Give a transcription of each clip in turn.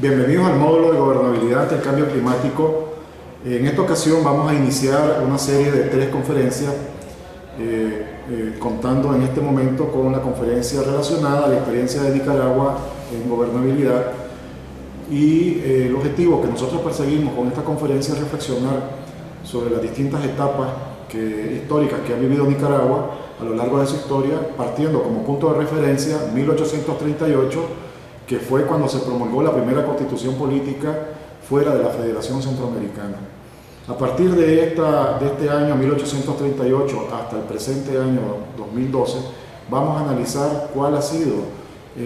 Bienvenidos al módulo de gobernabilidad ante el cambio climático. En esta ocasión vamos a iniciar una serie de 3 conferencias, contando en este momento con la conferencia relacionada a la experiencia de Nicaragua en gobernabilidad. Y el objetivo que nosotros perseguimos con esta conferencia es reflexionar sobre las distintas etapas históricas que ha vivido Nicaragua a lo largo de su historia, partiendo como punto de referencia 1838, que fue cuando se promulgó la primera constitución política fuera de la Federación Centroamericana. A partir de este año 1838 hasta el presente año 2012, vamos a analizar cuáles han sido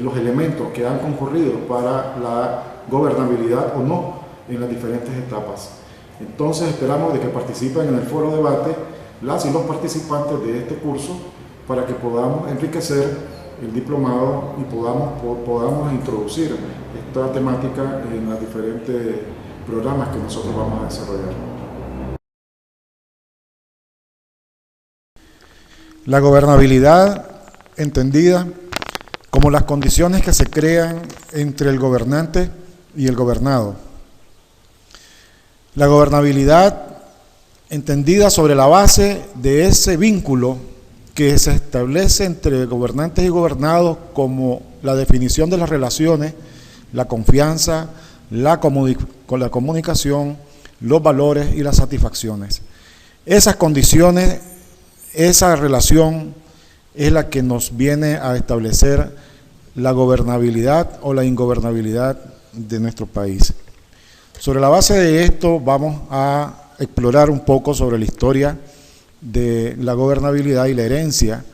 los elementos que han concurrido para la gobernabilidad o no en las diferentes etapas. Entonces esperamos de que participen en el foro de debate las y los participantes de este curso para que podamos enriquecer el diplomado y podamos introducir esta temática en los diferentes programas que nosotros vamos a desarrollar. La gobernabilidad, entendida como las condiciones que se crean entre el gobernante y el gobernado. La gobernabilidad, entendida sobre la base de ese vínculo que se establece entre gobernantes y gobernados, como la definición de las relaciones, la confianza, la comunicación, los valores y las satisfacciones. Esas condiciones, esa relación es la que nos viene a establecer la gobernabilidad o la ingobernabilidad de nuestro país. Sobre la base de esto vamos a explorar un poco sobre la historia de la gobernabilidad y la herencia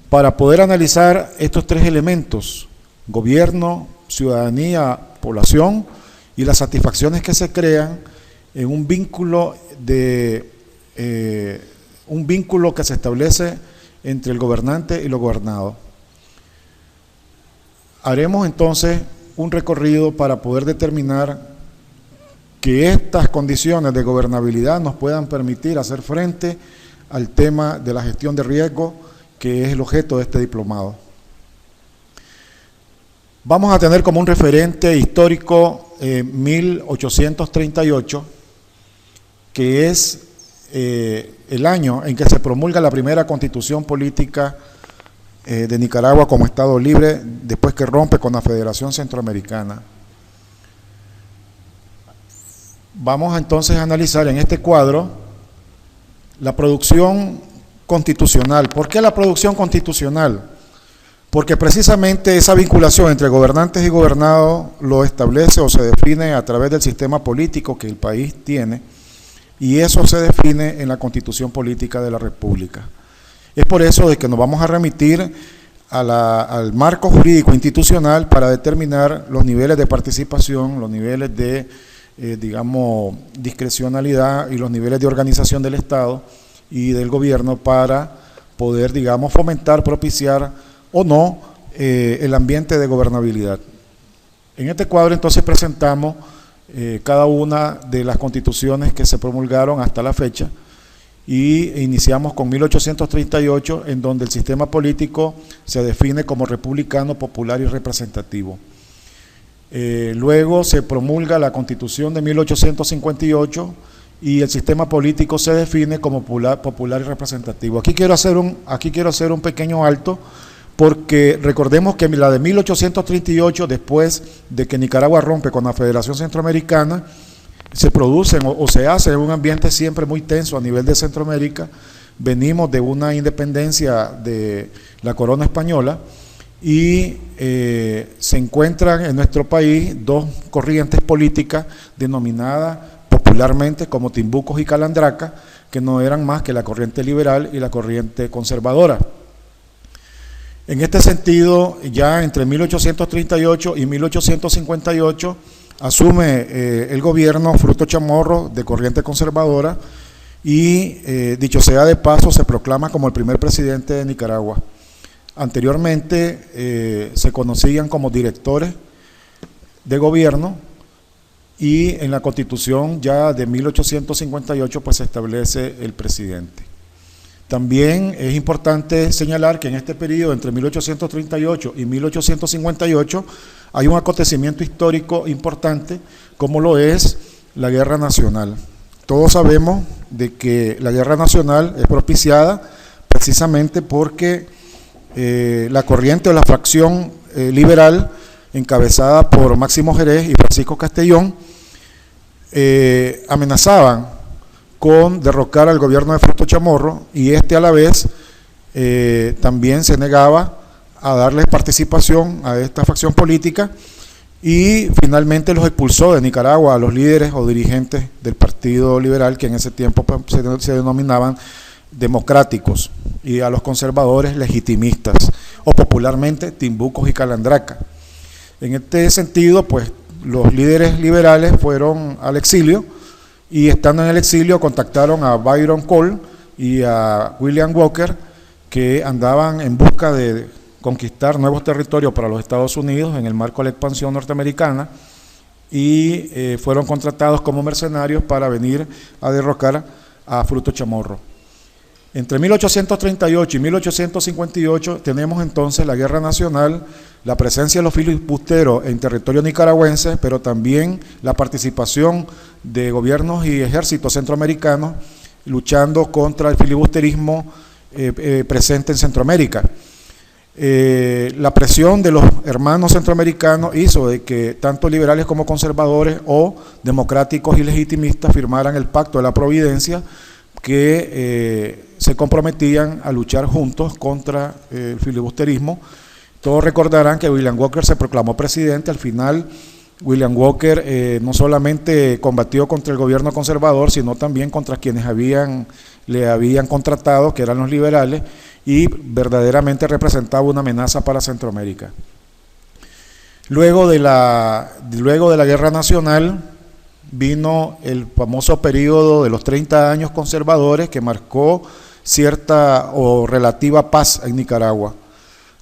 para poder analizar estos 3 elementos: gobierno, ciudadanía, población, y las satisfacciones que se crean en un vínculo que se establece entre el gobernante y los gobernados. Haremos entonces un recorrido para poder determinar que estas condiciones de gobernabilidad nos puedan permitir hacer frente al tema de la gestión de riesgo, que es el objeto de este diplomado. Vamos a tener como un referente histórico 1838, que es el año en que se promulga la primera constitución política de Nicaragua como Estado libre, después que rompe con la Federación Centroamericana. Vamos entonces a analizar en este cuadro la producción constitucional. ¿Por qué la producción constitucional? Porque precisamente esa vinculación entre gobernantes y gobernados lo establece o se define a través del sistema político que el país tiene, y eso se define en la Constitución Política de la República. Es por eso de que nos vamos a remitir al marco jurídico institucional para determinar los niveles de participación, los niveles de discrecionalidad y los niveles de organización del Estado y del gobierno para poder, fomentar, propiciar o no el ambiente de gobernabilidad. En este cuadro entonces presentamos cada una de las constituciones que se promulgaron hasta la fecha y iniciamos con 1838, en donde el sistema político se define como republicano, popular y representativo. Luego se promulga la Constitución de 1858 y el sistema político se define como popular y representativo. Aquí quiero hacer un pequeño alto, porque recordemos que la de 1838, después de que Nicaragua rompe con la Federación Centroamericana, se producen o se hace en un ambiente siempre muy tenso a nivel de Centroamérica. Venimos de una independencia de la corona española, y se encuentran en nuestro país 2 corrientes políticas denominadas popularmente como Timbucos y Calandraca, que no eran más que la corriente liberal y la corriente conservadora. En este sentido, ya entre 1838 y 1858 asume el gobierno Fruto Chamorro, de corriente conservadora, y dicho sea de paso, se proclama como el primer presidente de Nicaragua. Anteriormente se conocían como directores de gobierno, y en la Constitución ya de 1858 pues se establece el presidente. También es importante señalar que en este periodo, entre 1838 y 1858, hay un acontecimiento histórico importante, como lo es la Guerra Nacional. Todos sabemos de que la Guerra Nacional es propiciada precisamente porque la corriente o la fracción liberal, encabezada por Máximo Jerez y Francisco Castellón, amenazaban con derrocar al gobierno de Fruto Chamorro, y a la vez también se negaba a darles participación a esta facción política, y finalmente los expulsó de Nicaragua a los líderes o dirigentes del Partido Liberal, que en ese tiempo se denominaban democráticos, y a los conservadores legitimistas, o popularmente timbucos y calandraca. En este sentido, pues los líderes liberales fueron al exilio, y estando en el exilio contactaron a Byron Cole y a William Walker, que andaban en busca de conquistar nuevos territorios para los Estados Unidos en el marco de la expansión norteamericana, y fueron contratados como mercenarios para venir a derrocar a Fruto Chamorro. Entre 1838 y 1858 tenemos entonces la Guerra Nacional, la presencia de los filibusteros en territorio nicaragüense, pero también la participación de gobiernos y ejércitos centroamericanos luchando contra el filibusterismo presente en Centroamérica. La presión de los hermanos centroamericanos hizo de que tanto liberales como conservadores o democráticos y legitimistas firmaran el Pacto de la Providencia, que se comprometían a luchar juntos contra el filibusterismo. Todos recordarán que William Walker se proclamó presidente. Al final, William Walker no solamente combatió contra el gobierno conservador, sino también contra quienes le habían contratado, que eran los liberales, y verdaderamente representaba una amenaza para Centroamérica. Luego de la Guerra Nacional vino el famoso periodo de los 30 años conservadores, que marcó cierta o relativa paz en Nicaragua.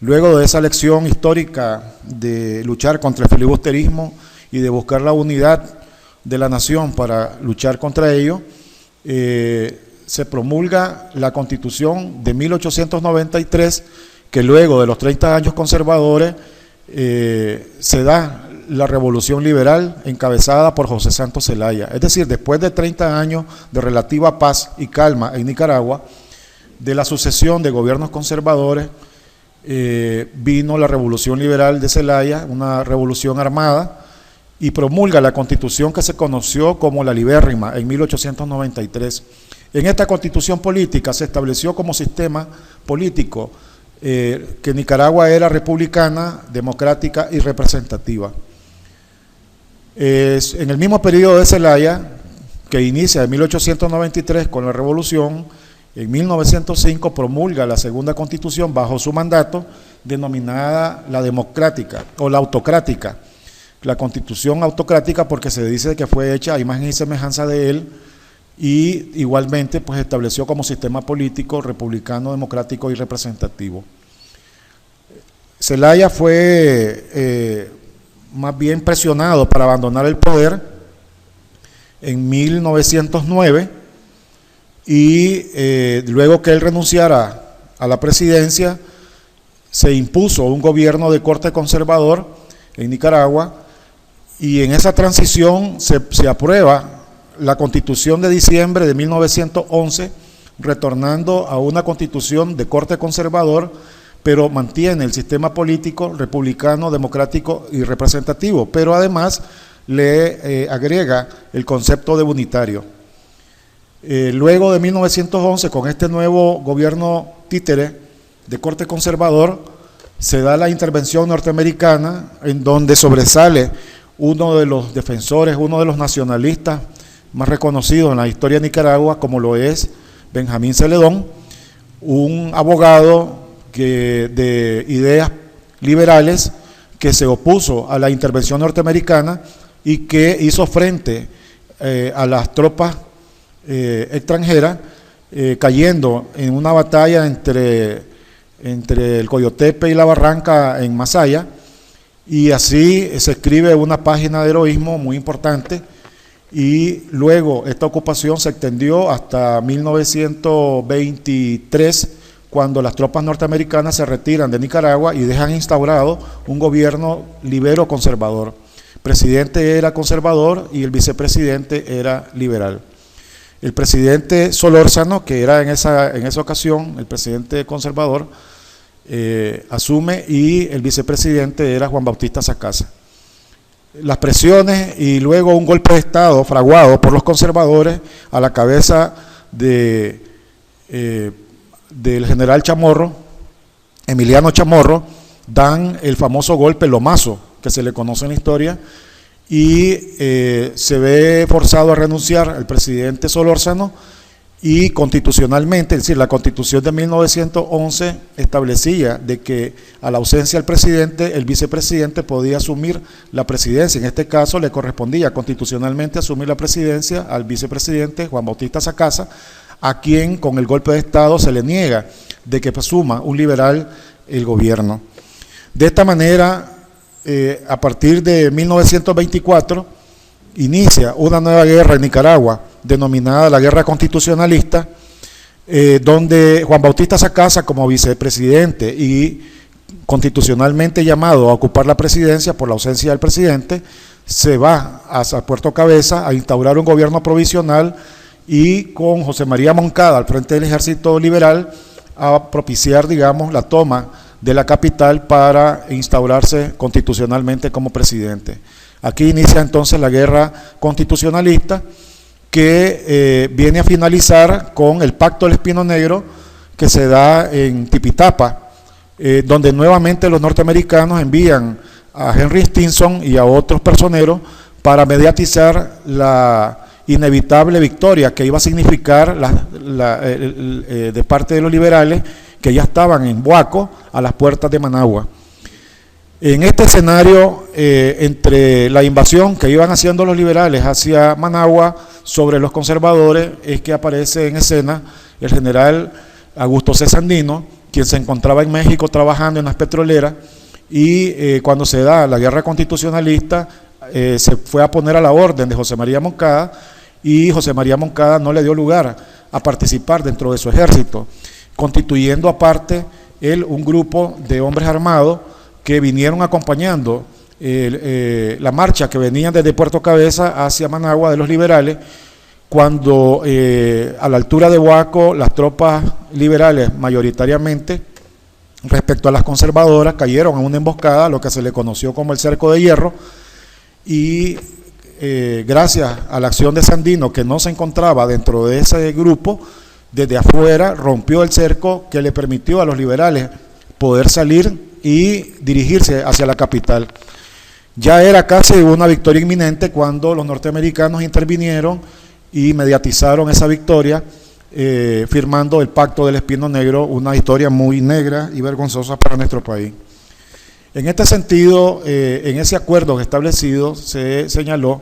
Luego de esa lección histórica de luchar contra el filibusterismo y de buscar la unidad de la nación para luchar contra ello, se promulga la Constitución de 1893, que luego de los 30 años conservadores se da la Revolución Liberal encabezada por José Santos Zelaya. Es decir, después de 30 años de relativa paz y calma en Nicaragua, de la sucesión de gobiernos conservadores, vino la Revolución Liberal de Zelaya, una revolución armada, y promulga la Constitución que se conoció como la Libérrima en 1893. En esta Constitución política se estableció como sistema político que Nicaragua era republicana, democrática y representativa. En el mismo periodo de Zelaya, que inicia en 1893 con la revolución, en 1905 promulga la segunda Constitución bajo su mandato, denominada la democrática o la autocrática. La Constitución autocrática porque se dice que fue hecha a imagen y semejanza de él, y igualmente pues estableció como sistema político republicano, democrático y representativo. Zelaya fue más bien presionado para abandonar el poder en 1909, y luego que él renunciara a la presidencia, se impuso un gobierno de corte conservador en Nicaragua, y en esa transición se aprueba la Constitución de diciembre de 1911, retornando a una constitución de corte conservador, pero mantiene el sistema político republicano, democrático y representativo, pero además le agrega el concepto de unitario. Luego de 1911, con este nuevo gobierno títere de corte conservador, se da la intervención norteamericana, en donde sobresale uno de los defensores, uno de los nacionalistas más reconocidos en la historia de Nicaragua, como lo es Benjamín Celedón, un abogado de ideas liberales que se opuso a la intervención norteamericana y que hizo frente a las tropas extranjeras, cayendo en una batalla entre el Coyotepe y la Barranca en Masaya, y así se escribe una página de heroísmo muy importante, y luego esta ocupación se extendió hasta 1923, cuando las tropas norteamericanas se retiran de Nicaragua y dejan instaurado un gobierno libero conservador. El presidente era conservador y el vicepresidente era liberal. El presidente Solórzano, que era en esa ocasión el presidente conservador, asume, y el vicepresidente era Juan Bautista Sacasa. Las presiones y luego un golpe de Estado fraguado por los conservadores a la cabeza del general Chamorro, Emiliano Chamorro, dan el famoso golpe Lomazo, que se le conoce en la historia, y se ve forzado a renunciar el presidente Solórzano, y constitucionalmente, es decir, la Constitución de 1911 establecía de que a la ausencia del presidente, el vicepresidente podía asumir la presidencia. En este caso le correspondía constitucionalmente asumir la presidencia al vicepresidente Juan Bautista Sacasa, a quien con el golpe de Estado se le niega de que asuma un liberal el gobierno. De esta manera, a partir de 1924, inicia una nueva guerra en Nicaragua, denominada la Guerra Constitucionalista, donde Juan Bautista Sacasa, como vicepresidente y constitucionalmente llamado a ocupar la presidencia por la ausencia del presidente, se va hacia Puerto Cabeza a instaurar un gobierno provisional, y con José María Moncada al frente del Ejército Liberal a propiciar, digamos, la toma de la capital para instaurarse constitucionalmente como presidente. Aquí inicia entonces la guerra constitucionalista, que viene a finalizar con el Pacto del Espino Negro, que se da en Tipitapa, donde nuevamente los norteamericanos envían a Henry Stinson y a otros personeros para mediatizar la inevitable victoria que iba a significar de parte de los liberales, que ya estaban en Buaco, a las puertas de Managua. En este escenario, entre la invasión que iban haciendo los liberales hacia Managua sobre los conservadores, es que aparece en escena el general Augusto C. Sandino, quien se encontraba en México trabajando en las petroleras, y cuando se da la guerra constitucionalista, se fue a poner a la orden de José María Moncada, y José María Moncada no le dio lugar a participar dentro de su ejército, constituyendo aparte él un grupo de hombres armados que vinieron acompañando la marcha que venían desde Puerto Cabeza hacia Managua de los liberales, cuando a la altura de Buaco las tropas liberales mayoritariamente respecto a las conservadoras cayeron en una emboscada, lo que se le conoció como el Cerco de Hierro, y gracias a la acción de Sandino, que no se encontraba dentro de ese grupo, desde afuera rompió el cerco que le permitió a los liberales poder salir y dirigirse hacia la capital. Ya era casi una victoria inminente cuando los norteamericanos intervinieron y mediatizaron esa victoria, firmando el Pacto del Espino Negro, una historia muy negra y vergonzosa para nuestro país. En este sentido, en ese acuerdo establecido se señaló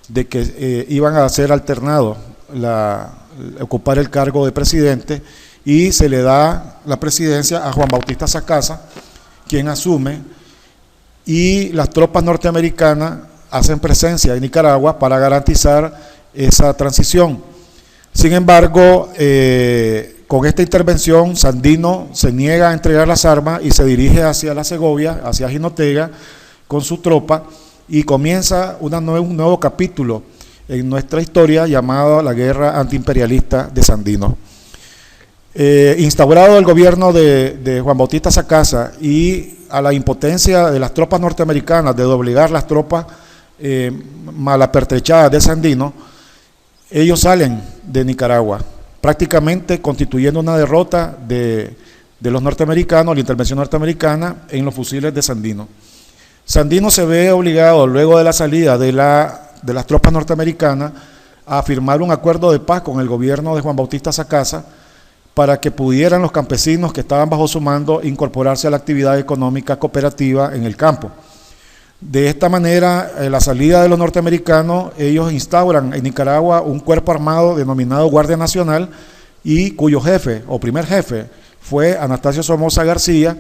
de que iban a ser alternados ocupar el cargo de presidente, y se le da la presidencia a Juan Bautista Sacasa, quien asume, y las tropas norteamericanas hacen presencia en Nicaragua para garantizar esa transición. Sin embargo, con esta intervención, Sandino se niega a entregar las armas y se dirige hacia la Segovia, hacia Jinotega, con su tropa, y comienza un nuevo capítulo en nuestra historia llamada la Guerra Antiimperialista de Sandino. Instaurado el gobierno de Juan Bautista Sacasa, y a la impotencia de las tropas norteamericanas de doblegar las tropas malapertrechadas de Sandino, ellos salen de Nicaragua, prácticamente constituyendo una derrota de los norteamericanos, la intervención norteamericana en los fusiles de Sandino. Sandino se ve obligado, luego de la salida de las tropas norteamericanas, a firmar un acuerdo de paz con el gobierno de Juan Bautista Sacasa, para que pudieran los campesinos que estaban bajo su mando incorporarse a la actividad económica cooperativa en el campo. De esta manera, la salida de los norteamericanos, ellos instauran en Nicaragua un cuerpo armado denominado Guardia Nacional, y cuyo jefe o primer jefe fue Anastasio Somoza García,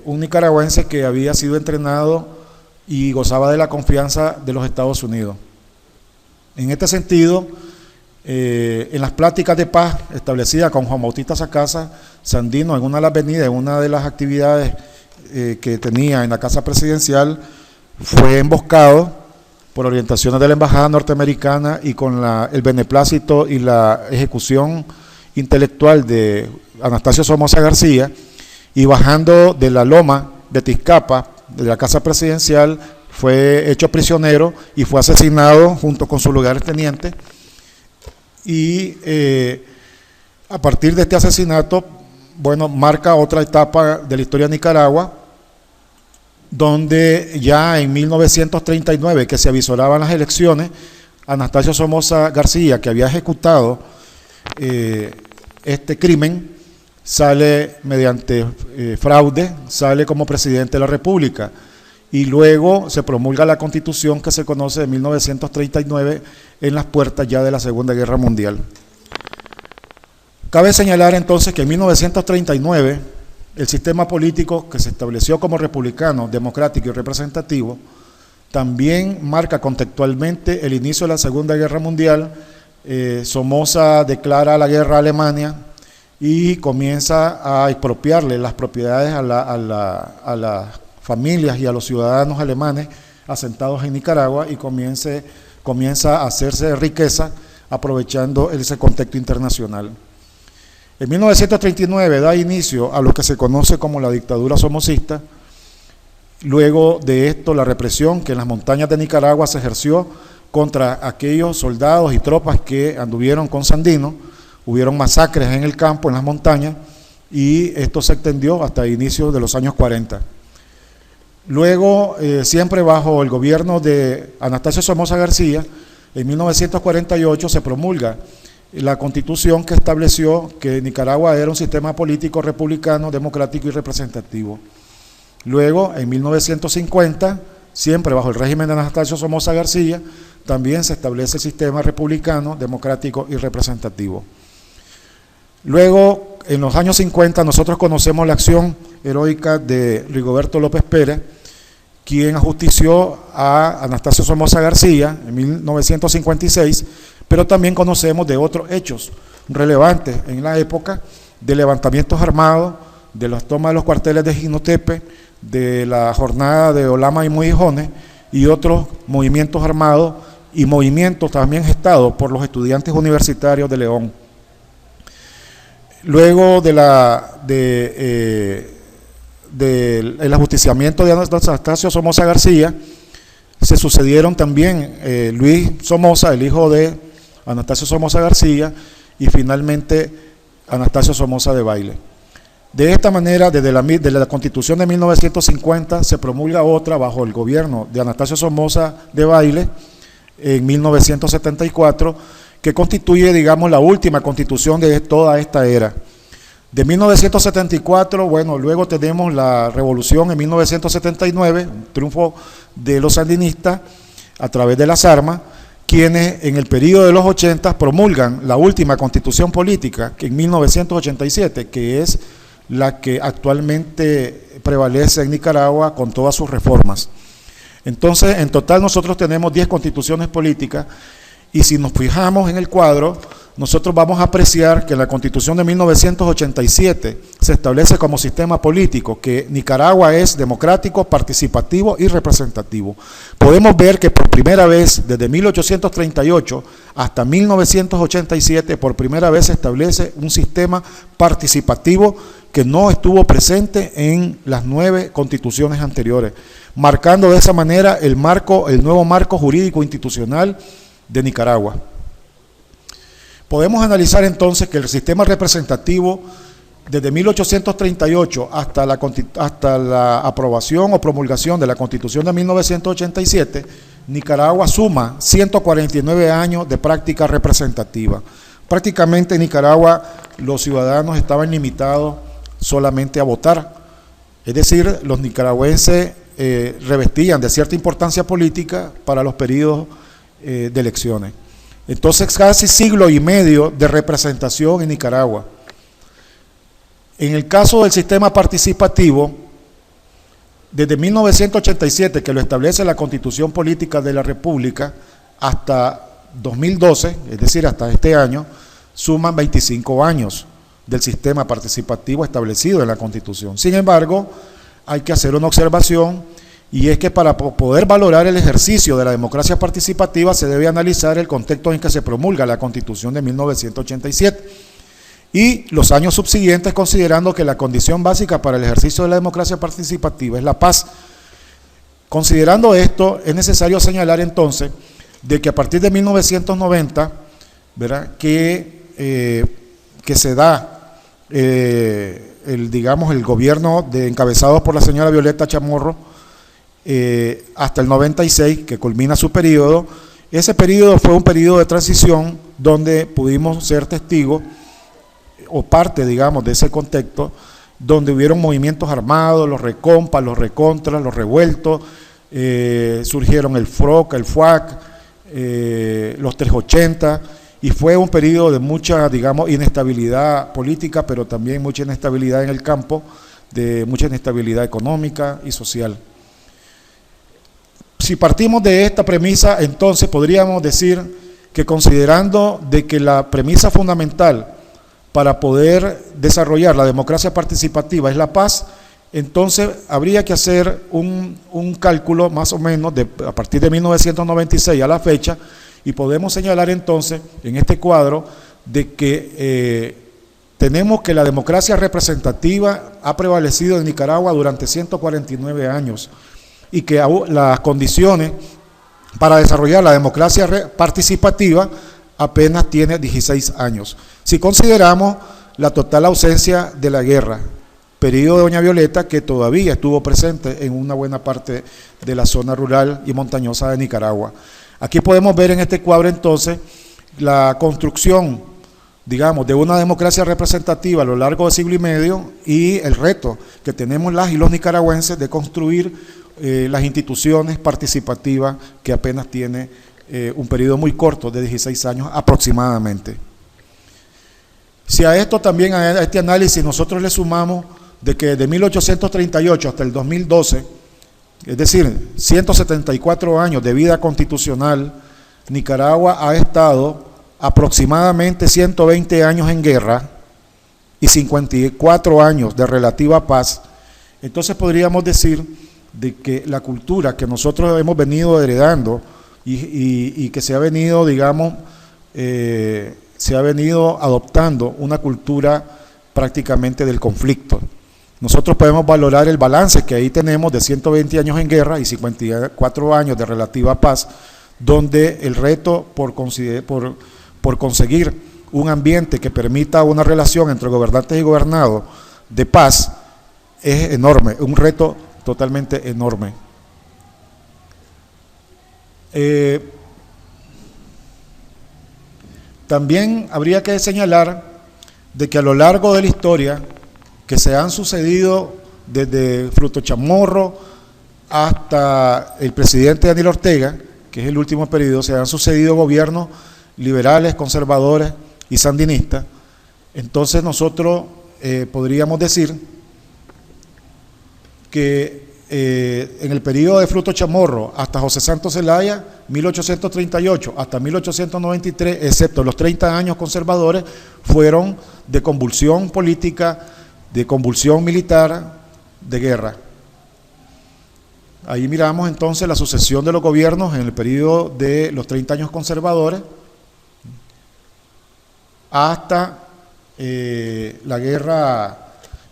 un nicaragüense que había sido entrenado y gozaba de la confianza de los Estados Unidos. En este sentido, en las pláticas de paz establecidas con Juan Bautista Sacasa, Sandino, en una de las venidas, en una de las actividades que tenía en la Casa Presidencial, fue emboscado por orientaciones de la Embajada Norteamericana y con el beneplácito y la ejecución intelectual de Anastasio Somoza García, y bajando de la loma de Tizcapa, de la Casa Presidencial, fue hecho prisionero y fue asesinado junto con sus lugartenientes. Y a partir de este asesinato, bueno, marca otra etapa de la historia de Nicaragua, donde ya en 1939, que se avisoraban las elecciones, Anastasio Somoza García, que había ejecutado este crimen, sale mediante fraude, sale como presidente de la República, y luego se promulga la Constitución que se conoce de 1939 en las puertas ya de la Segunda Guerra Mundial. Cabe señalar entonces que en 1939 el sistema político que se estableció como republicano, democrático y representativo también marca contextualmente el inicio de la Segunda Guerra Mundial. Somoza declara la guerra a Alemania y comienza a expropiarle las propiedades a las familias y a los ciudadanos alemanes asentados en Nicaragua, y comienza a hacerse riqueza aprovechando ese contexto internacional. En 1939 da inicio a lo que se conoce como la dictadura somocista. Luego de esto, la represión que en las montañas de Nicaragua se ejerció contra aquellos soldados y tropas que anduvieron con Sandino. Hubieron masacres en el campo, en las montañas, y esto se extendió hasta inicios de los años 40. Luego, siempre bajo el gobierno de Anastasio Somoza García, en 1948 se promulga la Constitución que estableció que Nicaragua era un sistema político republicano, democrático y representativo. Luego, en 1950, siempre bajo el régimen de Anastasio Somoza García, también se establece el sistema republicano, democrático y representativo. Luego, en los años 50, nosotros conocemos la acción heroica de Rigoberto López Pérez, quien ajustició a Anastasio Somoza García en 1956, pero también conocemos de otros hechos relevantes en la época, de levantamientos armados, de las tomas de los cuarteles de Jinotepe, de la jornada de Olama y Mojijones, y otros movimientos armados y movimientos también gestados por los estudiantes universitarios de León. Luego del ajusticiamiento de Anastasio Somoza García, se sucedieron también Luis Somoza, el hijo de Anastasio Somoza García, y finalmente Anastasio Somoza de Baile. De esta manera, desde la Constitución de 1950 se promulga otra bajo el gobierno de Anastasio Somoza de Baile en 1974, que constituye, digamos, la última constitución de toda esta era. De 1974, bueno, luego tenemos la revolución en 1979, un triunfo de los sandinistas a través de las armas, quienes en el periodo de los 80 promulgan la última constitución política, que en 1987, que es la que actualmente prevalece en Nicaragua con todas sus reformas. Entonces, en total nosotros tenemos 10 constituciones políticas, y si nos fijamos en el cuadro, nosotros vamos a apreciar que en la Constitución de 1987 se establece como sistema político que Nicaragua es democrático, participativo y representativo. Podemos ver que por primera vez, desde 1838 hasta 1987, por primera vez se establece un sistema participativo que no estuvo presente en las 9 constituciones anteriores, marcando de esa manera el nuevo marco jurídico institucional de Nicaragua. Podemos analizar entonces que el sistema representativo, desde 1838 hasta la aprobación o promulgación de la Constitución de 1987, Nicaragua suma 149 años de práctica representativa. Prácticamente en Nicaragua los ciudadanos estaban limitados solamente a votar, es decir, los nicaragüenses revestían de cierta importancia política para los periodos de elecciones. Entonces, casi siglo y medio de representación en Nicaragua. En el caso del sistema participativo, desde 1987, que lo establece la Constitución Política de la República, hasta 2012, es decir, hasta este año, suman 25 años del sistema participativo establecido en la Constitución. Sin embargo, hay que hacer una observación, y es que para poder valorar el ejercicio de la democracia participativa se debe analizar el contexto en que se promulga la Constitución de 1987 y los años subsiguientes, considerando que la condición básica para el ejercicio de la democracia participativa es la paz. Considerando esto, es necesario señalar entonces de que a partir de 1990, ¿verdad?, que se da el gobierno encabezado por la señora Violeta Chamorro hasta el 96, que culmina su periodo. Ese periodo fue un periodo de transición donde pudimos ser testigos, o parte, digamos, de ese contexto, donde hubieron movimientos armados, los recompas, los recontras, los revueltos, surgieron el FROC, el FUAC, los 380, y fue un periodo de mucha, digamos, inestabilidad política, pero también mucha inestabilidad en el campo, de mucha inestabilidad económica y social. Si partimos de esta premisa, entonces podríamos decir que, considerando de que la premisa fundamental para poder desarrollar la democracia participativa es la paz, entonces habría que hacer un cálculo más o menos a partir de 1996 a la fecha, y podemos señalar entonces en este cuadro de que tenemos que la democracia representativa ha prevalecido en Nicaragua durante 149 años y que las condiciones para desarrollar la democracia participativa apenas tiene 16 años. Si consideramos la total ausencia de la guerra, periodo de doña Violeta, que todavía estuvo presente en una buena parte de la zona rural y montañosa de Nicaragua. Aquí podemos ver en este cuadro entonces la construcción, digamos, de una democracia representativa a lo largo de siglo y medio, y el reto que tenemos las y los nicaragüenses de construir las instituciones participativas, que apenas tiene un periodo muy corto de 16 años aproximadamente. Si a esto también, a este análisis, nosotros le sumamos de que de 1838 hasta el 2012, es decir, 174 años de vida constitucional, Nicaragua ha estado aproximadamente 120 años en guerra y 54 años de relativa paz. Entonces podríamos decir de que la cultura que nosotros hemos venido heredando y que se ha venido, digamos, se ha venido adoptando una cultura prácticamente del conflicto. Nosotros podemos valorar el balance que ahí tenemos de 120 años en guerra y 54 años de relativa paz, donde el reto por conseguir un ambiente que permita una relación entre gobernantes y gobernados de paz es enorme, un reto totalmente enorme. También habría que señalar de que a lo largo de la historia que se han sucedido desde Fruto Chamorro hasta el presidente Daniel Ortega, que es el último periodo, se han sucedido gobiernos liberales, conservadores y sandinistas. Entonces nosotros podríamos decir que en el periodo de Fruto Chamorro hasta José Santos Zelaya, 1838 hasta 1893, excepto los 30 años conservadores, fueron de convulsión política, de convulsión militar, de guerra. Ahí miramos entonces la sucesión de los gobiernos en el periodo de los 30 años conservadores hasta la guerra,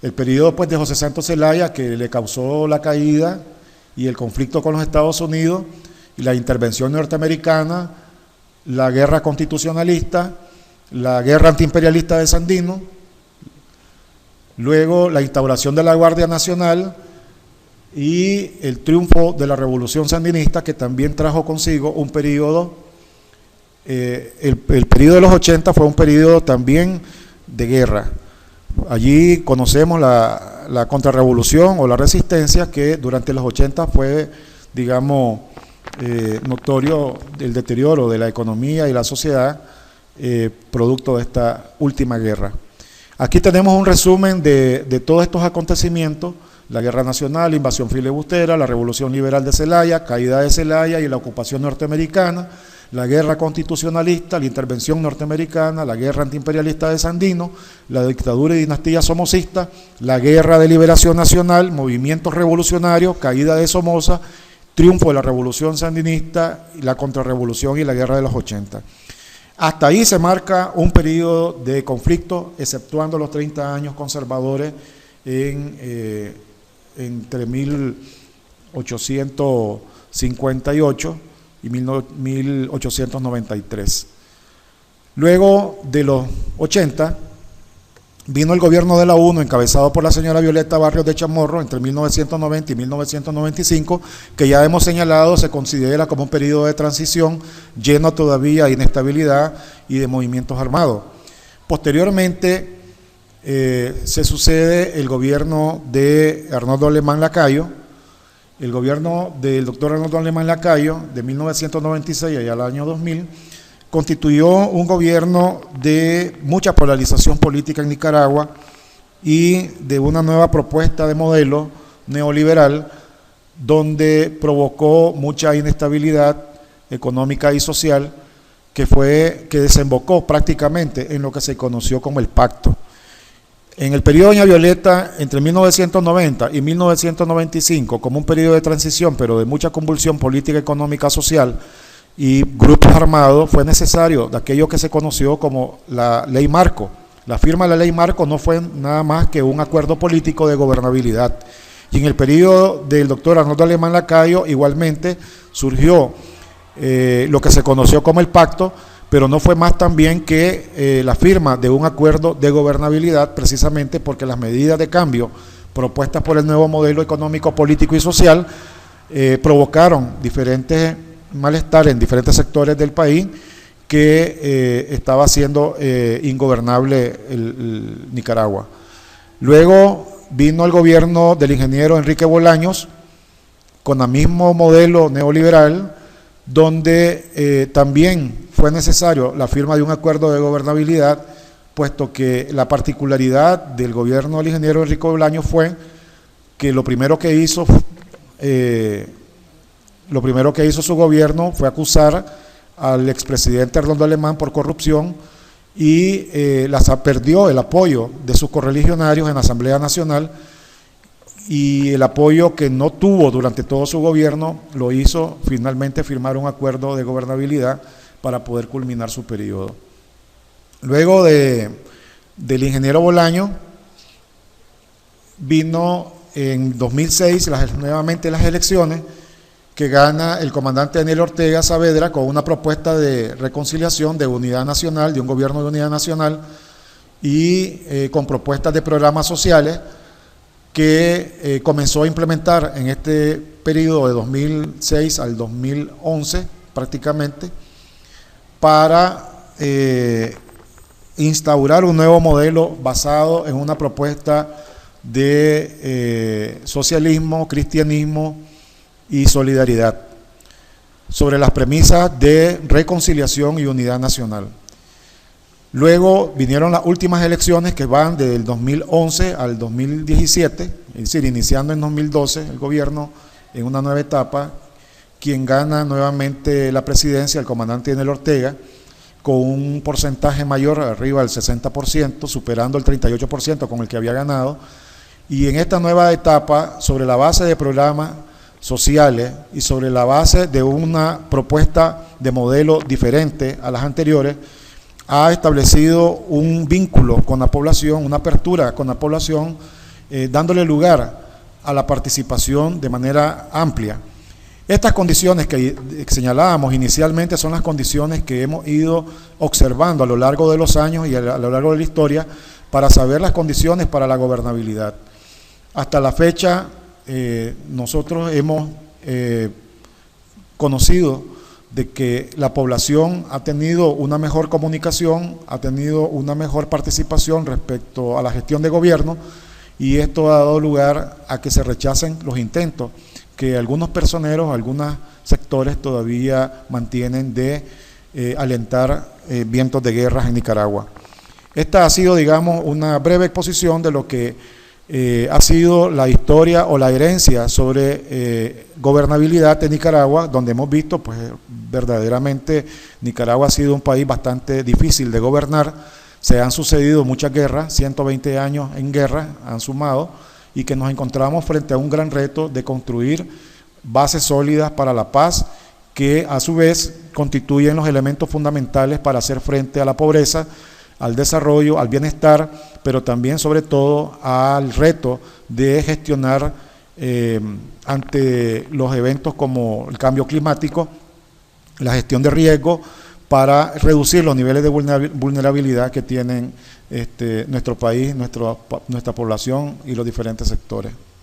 el periodo pues de José Santos Zelaya, que le causó la caída y el conflicto con los Estados Unidos y la intervención norteamericana, la guerra constitucionalista, la guerra antiimperialista de Sandino, luego la instauración de la Guardia Nacional y el triunfo de la Revolución Sandinista, que también trajo consigo un periodo, el periodo de los 80 fue un periodo también de guerra. Allí conocemos la contrarrevolución o la resistencia, que durante los 80 fue, digamos, notorio el deterioro de la economía y la sociedad, producto de esta última guerra. Aquí tenemos un resumen de todos estos acontecimientos la Guerra Nacional, la invasión filibustera, la Revolución Liberal de Celaya, caída de Celaya y la ocupación norteamericana, la Guerra Constitucionalista, la intervención norteamericana, la Guerra Antiimperialista de Sandino, la dictadura y dinastía somocista, la Guerra de Liberación Nacional, movimientos revolucionarios, caída de Somoza, triunfo de la Revolución Sandinista, la contrarrevolución y la Guerra de los 80. Hasta ahí se marca un periodo de conflicto, exceptuando los 30 años conservadores entre 1858 y 1893. Luego de los 80, vino el gobierno de la UNO, encabezado por la señora Violeta Barrios de Chamorro, entre 1990 y 1995, que ya hemos señalado se considera como un periodo de transición lleno todavía de inestabilidad y de movimientos armados. Posteriormente, se sucede el gobierno de Arnoldo Alemán Lacayo. El gobierno del doctor Arnoldo Alemán Lacayo, de 1996 al año 2000, constituyó un gobierno de mucha polarización política en Nicaragua y de una nueva propuesta de modelo neoliberal, donde provocó mucha inestabilidad económica y social, que desembocó prácticamente en lo que se conoció como el pacto. En el periodo de Doña Violeta, entre 1990 y 1995, como un periodo de transición, pero de mucha convulsión política, económica, social y grupos armados, fue necesario de aquello que se conoció como la Ley Marco. La firma de la Ley Marco no fue nada más que un acuerdo político de gobernabilidad. Y en el periodo del doctor Arnoldo Alemán Lacayo, igualmente surgió lo que se conoció como el pacto, pero no fue más también que la firma de un acuerdo de gobernabilidad, precisamente porque las medidas de cambio propuestas por el nuevo modelo económico, político y social provocaron diferentes malestar en diferentes sectores del país, que estaba siendo ingobernable el Nicaragua. Luego vino el gobierno del ingeniero Enrique Bolaños con el mismo modelo neoliberal, donde también fue necesario la firma de un acuerdo de gobernabilidad, puesto que la particularidad del gobierno del ingeniero Enrique Bolaños fue que lo primero que hizo su gobierno fue acusar al expresidente Arnoldo Alemán por corrupción y perdió el apoyo de sus correligionarios en la Asamblea Nacional, y el apoyo que no tuvo durante todo su gobierno lo hizo finalmente firmar un acuerdo de gobernabilidad para poder culminar su periodo. Luego del ingeniero Bolaño vino en 2006 nuevamente las elecciones, que gana el comandante Daniel Ortega Saavedra con una propuesta de reconciliación, de unidad nacional, de un gobierno de unidad nacional, y con propuestas de programas sociales que comenzó a implementar en este periodo de 2006 al 2011 prácticamente, para instaurar un nuevo modelo basado en una propuesta de socialismo, cristianismo y solidaridad, sobre las premisas de reconciliación y unidad nacional. Luego vinieron las últimas elecciones, que van desde el 2011 al 2017, es decir, iniciando en 2012 el gobierno en una nueva etapa. Quien gana nuevamente la presidencia, el comandante Daniel Ortega, con un porcentaje mayor, arriba del 60%, superando el 38% con el que había ganado. Y en esta nueva etapa, sobre la base de programas sociales y sobre la base de una propuesta de modelo diferente a las anteriores, ha establecido un vínculo con la población, una apertura con la población, dándole lugar a la participación de manera amplia. Estas condiciones que señalábamos inicialmente son las condiciones que hemos ido observando a lo largo de los años y a lo largo de la historia para saber las condiciones para la gobernabilidad. Hasta la fecha, nosotros hemos conocido de que la población ha tenido una mejor comunicación, ha tenido una mejor participación respecto a la gestión de gobierno, y esto ha dado lugar a que se rechacen los intentos que algunos personeros, algunos sectores todavía mantienen de alentar vientos de guerras en Nicaragua. Esta ha sido, digamos, una breve exposición de lo que ha sido la historia o la herencia sobre gobernabilidad de Nicaragua, donde hemos visto, pues verdaderamente Nicaragua ha sido un país bastante difícil de gobernar. Se han sucedido muchas guerras, 120 años en guerra han sumado, y que nos encontramos frente a un gran reto de construir bases sólidas para la paz, que a su vez constituyen los elementos fundamentales para hacer frente a la pobreza, al desarrollo, al bienestar, pero también sobre todo al reto de gestionar ante los eventos como el cambio climático, la gestión de riesgo, para reducir los niveles de vulnerabilidad que tienen nuestro país, nuestra población y los diferentes sectores.